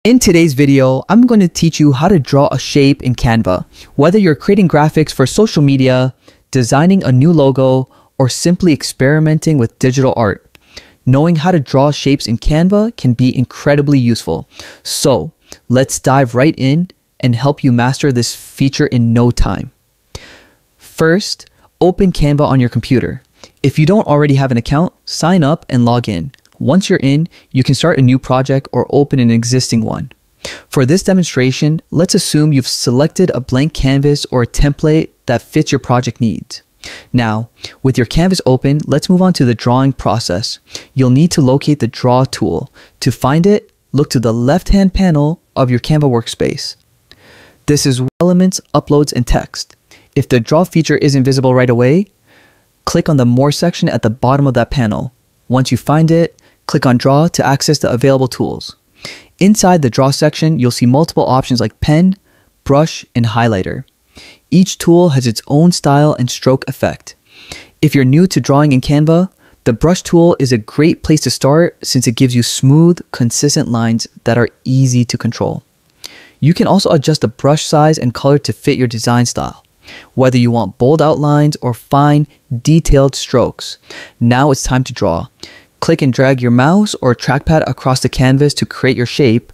In today's video, I'm going to teach you how to draw a shape in Canva. Whether you're creating graphics for social media, designing a new logo, or simply experimenting with digital art, knowing how to draw shapes in Canva can be incredibly useful. So let's dive right in and help you master this feature in no time. First, open Canva on your computer. If you don't already have an account, sign up and log in. Once you're in, you can start a new project or open an existing one. For this demonstration, let's assume you've selected a blank canvas or a template that fits your project needs. Now, with your canvas open, let's move on to the drawing process. You'll need to locate the Draw tool. To find it, look to the left-hand panel of your Canva workspace. This is Elements, Uploads, and Text. If the Draw feature isn't visible right away, click on the More section at the bottom of that panel. Once you find it, click on Draw to access the available tools. Inside the Draw section, you'll see multiple options like pen, brush, and highlighter. Each tool has its own style and stroke effect. If you're new to drawing in Canva, the brush tool is a great place to start since it gives you smooth, consistent lines that are easy to control. You can also adjust the brush size and color to fit your design style, whether you want bold outlines or fine, detailed strokes. Now it's time to draw. Click and drag your mouse or trackpad across the canvas to create your shape.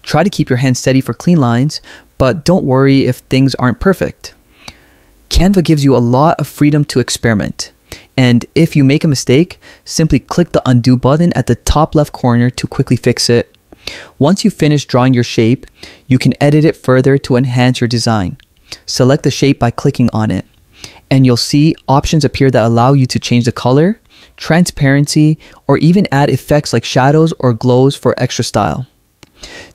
Try to keep your hand steady for clean lines, but don't worry if things aren't perfect. Canva gives you a lot of freedom to experiment. And if you make a mistake, simply click the undo button at the top left corner to quickly fix it. Once you finish drawing your shape, you can edit it further to enhance your design. Select the shape by clicking on it, and you'll see options appear that allow you to change the color, transparency, or even add effects like shadows or glows for extra style.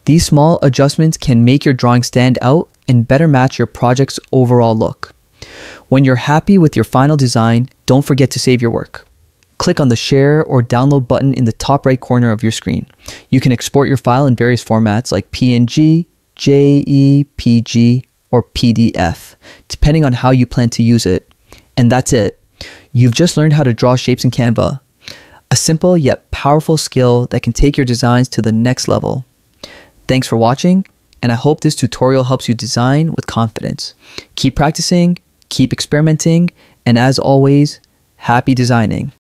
These small adjustments can make your drawing stand out and better match your project's overall look. When you're happy with your final design, don't forget to save your work. Click on the Share or Download button in the top right corner of your screen. You can export your file in various formats like PNG, JPG, or PDF, depending on how you plan to use it. And that's it. You've just learned how to draw shapes in Canva, a simple yet powerful skill that can take your designs to the next level. Thanks for watching, and I hope this tutorial helps you design with confidence. Keep practicing, keep experimenting, and as always, happy designing.